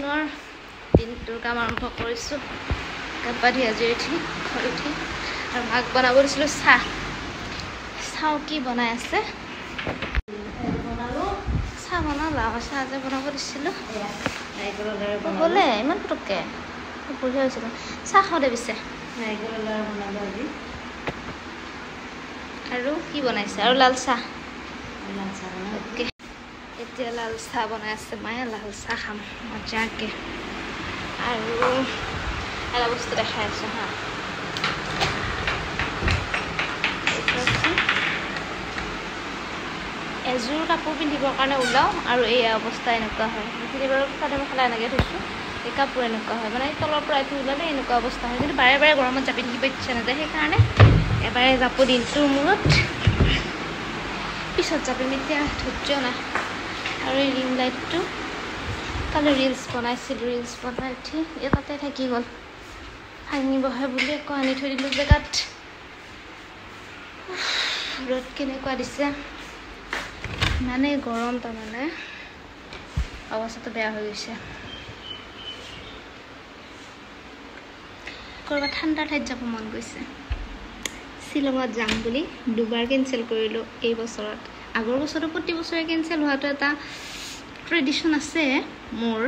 পুনৰ দিনটোৰ কাম আৰম্ভ কৰিছোঁ গা পা ধুই আজৰি উঠি আৰু মাক বনাব দিছিলোঁ চাহ কি বনাই আছে চাহ বনালা চাহ যে বনাব দিছিলোঁ হ'লে ইমান পটককৈ বঢ়িয়া হৈছিলোঁ চাহ খাওঁ দে পিছে আৰু কি বনাইছে আৰু লাল চাহ এতিয়া লাল চাহ বনাই আছে মায়ে লাল চাহ খাম মজাকৈ আৰু এটা বস্তু দেখাই আছোঁ হা এযোৰ কাপোৰ পিন্ধিবৰ কাৰণে ওলাওঁ আৰু এই অৱস্থা এনেকুৱা হয় সেইখিনি বাৰু চাদৰ মেখেলা এনেকৈ থৈছোঁ এই কাপোৰ এনেকুৱা হয় মানে তলৰ পৰা এইটো ওলালে এনেকুৱা অৱস্থা হয় কিন্তু বাৰে বাৰে গৰমত জাপি থাকিব ইচ্ছা নাযায় সেইকাৰণে এবাৰে জাপো দিনটোৰ মূৰত পিছত জাপিম এতিয়া ধৈৰ্য নাই আৰু এই ৰিং লাইটটো কালি ৰিলছ বনাইছিলোঁ ৰিলছ বনাই উঠি এই তাতে থাকি গ'ল ভাঙিবহে বুলি আকৌ আনি থৈ দিলোঁ জেগাত ৰ'দ কেনেকুৱা দিছে ইমানেই গৰম তাৰমানে অৱস্থাটো বেয়া হৈ গৈছে ক'ৰবাত ঠাণ্ডা ঠাইত যাব মন গৈছে শ্বিলঙত যাম বুলি দুবাৰ কেঞ্চেল কৰিলোঁ এই বছৰত আগৰ বছৰটো প্ৰতি বছৰে কেঞ্চেল হোৱাটো এটা ট্ৰেডিশ্যন আছে মোৰ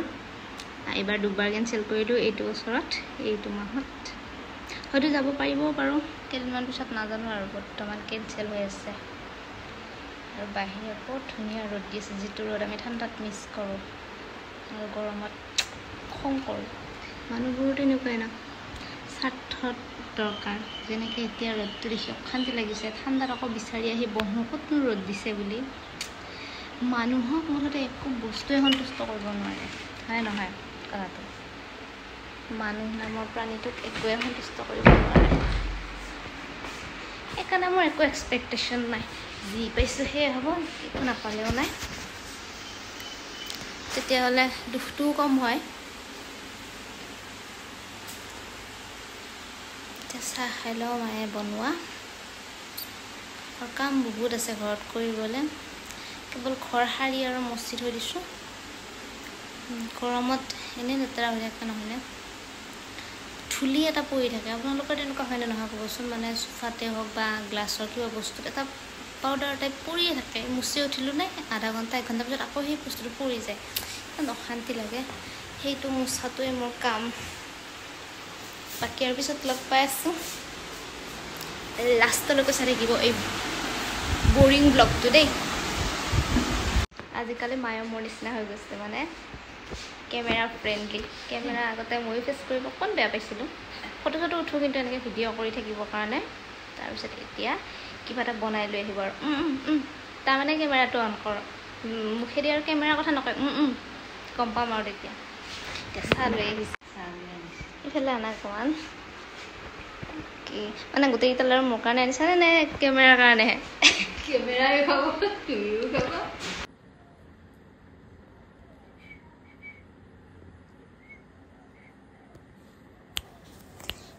এইবাৰ দুবাৰ কেঞ্চেল কৰিলোঁ এইটো বছৰত এইটো মাহত হয়তো যাব পাৰিবও পাৰোঁ কেইদিনমান পিছত নাজানো আৰু বৰ্তমান কেঞ্চেল হৈ আছে আৰু বাহিৰত বহুত ধুনীয়া ৰ'দ দি আছে যিটো ৰ'দ আমি ঠাণ্ডাত মিছ কৰোঁ আৰু গৰমত খং কৰোঁ মানুহবোৰো তেনেকুৱাই না স্বাৰ্থত দৰকাৰ যেনেকৈ এতিয়া ৰ'দটো দেখি অশান্তি লাগিছে ঠাণ্ডাত আকৌ বিচাৰি আহি বহো ক'তনো ৰ'দ দিছে বুলি মানুহক মুঠতে একো বস্তুৱে সন্তুষ্ট কৰিব নোৱাৰে হয় নহয় কথাটো মানুহ নামৰ প্ৰাণীটোক একোৱে সন্তুষ্ট কৰিব নোৱাৰে সেইকাৰণে মোৰ একো এক্সপেক্টেশ্যন নাই যি পাইছোঁ সেয়ে হ'ব একো নাপালেও নাই তেতিয়াহ'লে দুখটোও কম হয় এতিয়া চাহ খাই লওঁ মায়ে বনোৱা আৰু কাম বহুত আছে ঘৰত কৰিবলৈ কেৱল ঘৰ সাৰি আৰু মচি থৈ দিছোঁ গৰমত এনেই লেতেৰা হৈ থাকে নহ'লে ধূলি এটা পৰি থাকে আপোনালোকৰ তেনেকুৱা হয়নে নহয় ক'বচোন মানে চোফাতে হওক বা গ্লাছৰ কিবা বস্তুত এটা পাউডাৰ টাইপ পৰিয়ে থাকে মুচি উঠিলোঁ নাই আধা ঘণ্টা 1 ঘণ্টা পিছত আকৌ সেই বস্তুটো পৰি যায় ইমান অশান্তি লাগে সেইটো মোচাটোৱে মোৰ কাম বাকী আৰু পিছত লগ পাই আছোঁ লাষ্টলৈকে চাই থাকিব এই বৰিং ব্লগটো দেই আজিকালি মায়ে মোৰ নিচিনা হৈ গৈছে মানে কেমেৰা ফ্ৰেণ্ডলি কেমেৰা আগতে ময়ো ফেচ কৰিব অকণ বেয়া পাইছিলোঁ ফটো চটো উঠোঁ কিন্তু এনেকৈ ভিডিঅ' কৰি থাকিবৰ কাৰণে তাৰপিছত এতিয়া কিবা এটা বনাই লৈ আহিব আৰু তাৰমানে কেমেৰাটো অন কৰক মুখেদি আৰু কেমেৰাৰ কথা নকয় গম পাম আৰু তেতিয়া চাহ লৈ আহিছে ইফালে আনা অকণমান কি মানে গোটেইকেইটাল আৰু মোৰ কাৰণে আনিছানে নে কেমেৰাৰ কাৰণেহে কেমেৰাই খাব তুমিও খাবা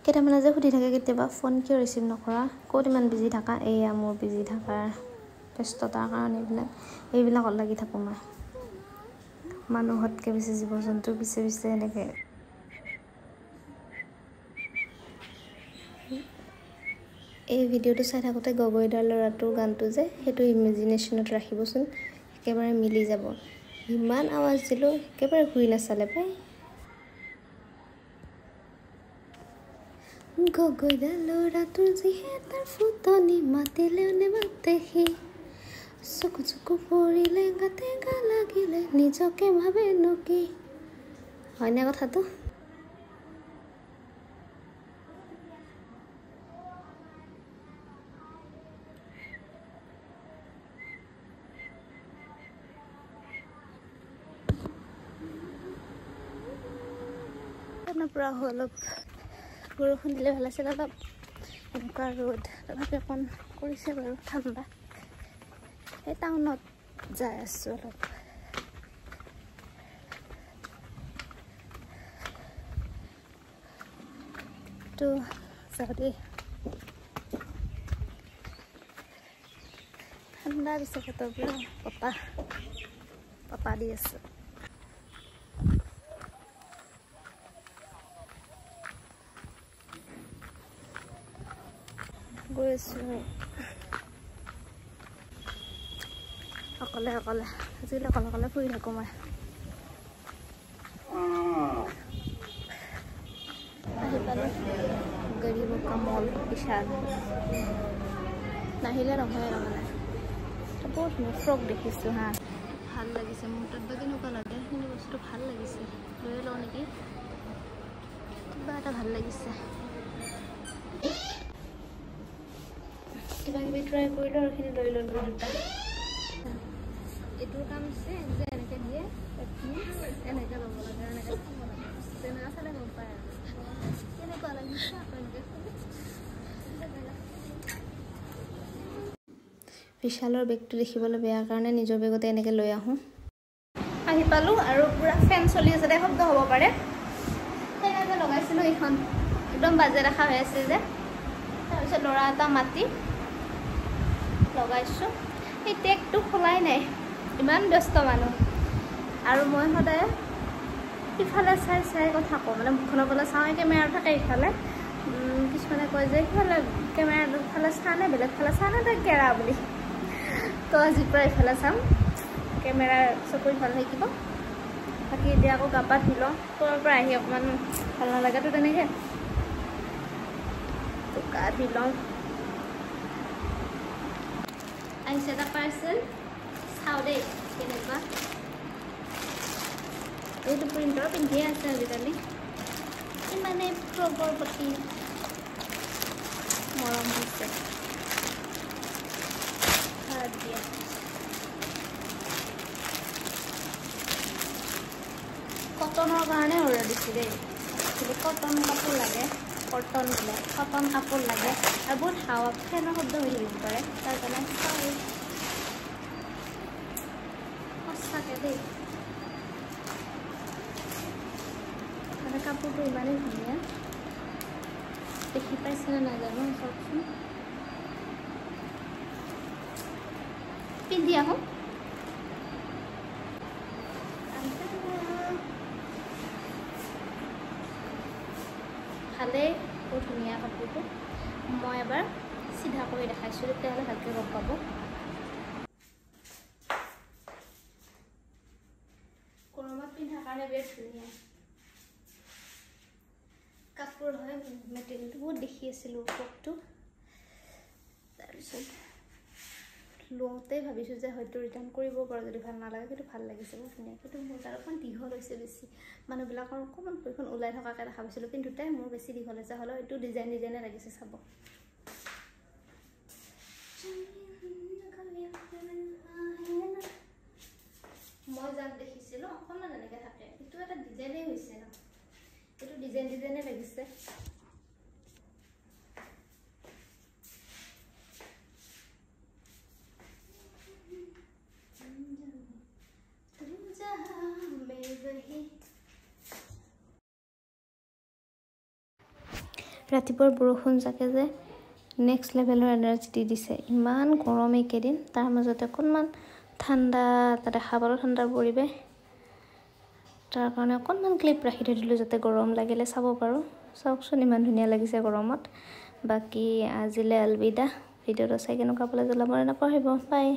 কেইটামানে যে সুধি থাকে কেতিয়াবা ফোন কিয় ৰিচিভ নকৰা ক'ত ইমান বিজি থাকা এয়া মোৰ বিজি থকাৰ ব্যস্ততাৰ কাৰণে এইবিলাকত লাগি থাকোঁ মই মানুহতকৈ বেছি জীৱ জন্তুৰ পিছে পিছে এনেকৈ এই ভিডিঅ'টো চাই থাকোঁতে গগৈদাৰ ল'ৰাটোৰ গানটো যে সেইটো ইমেজিনেশ্যনত ৰাখিবচোন একেবাৰে মিলি যাব ইমান আৱাজ দিলোঁ একেবাৰে ঘূৰি নাচালে পাই গগৈদাৰ ল'ৰাটোৰ যিহে তাৰ ফুটনি মাতিলেও নেমাতে সি চকু চকু পৰিলে গাতে গা লাগিলে নিজকে ভাবে নকি হয়নে কথাটো পৰা অলপ বৰষুণ দিলে ভাল আছিল অলপ এনেকুৱা ৰ'দ তথাপি অকণ কৰিছে বাৰু ঠাণ্ডা এই টাউনত যাই আছোঁ অলপ তো যাওঁ দেই ঠাণ্ডা দিছে বতৰবোৰ বতাহ দি আছে আছো অকলে অকলে আজিকালি অকলে অকলে ফুৰি থাকোঁ মই আহি পালোঁ গৰীব কমল বিশাল নাহিলে নহয় তাৰমানে বহুত ধুনীয়া ফ্ৰক দেখিছোঁ হা ভাল লাগিছে মোৰ তাত বা কেনেকুৱা লাগে সেইখিনি বস্তু ভাল লাগিছে লৈ লওঁ নেকি কিবা এটা ভাল লাগিছে কিবা কিবি ট্ৰাই কৰিলোঁ আৰু এইখিনি লৈ ল'লোঁ দুটা এইটোৰ কাম হৈছে যে এনেকৈ দিয়ে এনেকৈ ল'ব লাগে এনেকৈ খাব লাগে তেনেকুৱা চালে গম পায় আৰু কেনেকুৱা লাগিছে আকৌ এনেকৈ বিশালৰ বেগটো দেখিবলৈ বেয়া কাৰণে নিজৰ বেগতে এনেকৈ লৈ আহোঁ আহি পালোঁ আৰু পূৰা ফেন চলি আছে তাই শব্দ হ'ব পাৰে সেইকাৰণে লগাইছিলোঁ এইখন একদম বাজে দেখা হৈ আছে যে তাৰপিছত ল'ৰা এটা মাতি লগাইছোঁ সেই টেগটো খোলাই নাই ইমান ব্যস্ত মানুহ আৰু মই সদায় ইফালে চাই চাই কথা কওঁ মানে মুখখনৰ ফালে চাওঁ কেমেৰা থাকে ইফালে কিছুমানে কয় যে সিফালে কেমেৰাটোৰ ফালে চা নে বেলেগ ফালে চা নে তাই কেৰা বুলি তো আজিৰ পৰা ইফালে চাম কেমেৰাৰ চকু ইফালে থাকিব বাকী এতিয়া আকৌ গা পা ধুই লওঁ ক'ৰ পৰা আহি অকণমান ভাল নালাগেতো তেনেকৈ তো গা ধুই লওঁ আহিছে এটা পাৰ্চেল চাওঁ দেই কেনেকুৱা এইটো প্ৰিণ্টৰ পিন্ধিয়ে আছে আজিকালি ইমানে ফ্ৰকৰ প্ৰতি মৰম হৈছে দিয়া কটনৰ কাৰণে অৰ্ডাৰ দিছোঁ দেই কিন্তু কটন কাপোৰ লাগে কটন বোলে কটন কাপোৰ লাগে আৰু বহুত হাৱা ফেনৰ শব্দ হৈ থাকিব পাৰে তাৰ কাৰণে সঁচাকৈ দেই মানে কাপোৰটো ইমানেই ধুনীয়া দেখি পাইছেনে নাজানো চাওকচোন পিন্ধি আহোঁ ভালেই বহুত ধুনীয়া কাপোৰটো মই এবাৰ চিধা কৰি দেখাইছোঁ তেতিয়াহ'লে ভালকৈ গম পাব গৰমত পিন্ধাৰ কাৰণে বিৰাট ধুনীয়া কাপোৰ হয় মেটেৰিয়েলটো বহুত দেখি আছিলোঁ ফ্ৰকটো তাৰপিছত লওঁতেই ভাবিছোঁ যে হয়তো ৰিটাৰ্ণ কৰিব পাৰোঁ যদি ভাল নালাগে কিন্তু ভাল লাগিছে বহুত ধুনীয়া কিন্তু মোৰ তাৰ অকণমান দীঘল হৈছে বেছি মানুহবিলাকৰ অকণমান ভৰিখন ওলাই থকাকৈ দেখা পাইছিলোঁ পিন্ধোতে মোৰ বেছি দীঘল হৈছে হ'লেও এইটো ডিজাইন ডিজাইনে লাগিছে চাব মই যাক দেখিছিলোঁ অকণমান এনেকৈ থাকে এইটো এটা ডিজাইনেই হৈছে ন এইটো ডিজাইন ডিজাইনে লাগিছে ৰাতিপুৱাৰ বৰষুণ যাকে যে নেক্সট লেভেলৰ এনাৰ্জি দি দিছে ইমান গৰম এইকেইদিন তাৰ মাজতে অকণমান ঠাণ্ডা এটা দেখা পালোঁ ঠাণ্ডাৰ পৰিৱেশ তাৰ কাৰণে অকণমান ক্লিপ ৰাখি থৈ দিলোঁ যাতে গৰম লাগিলে চাব পাৰোঁ চাওকচোন ইমান ধুনীয়া লাগিছে গৰমত বাকী আজিলৈ আলবিদা ভিডিঅ'টো চাই কেনেকুৱা পালে জ্বলাব নাপাহৰিব বাই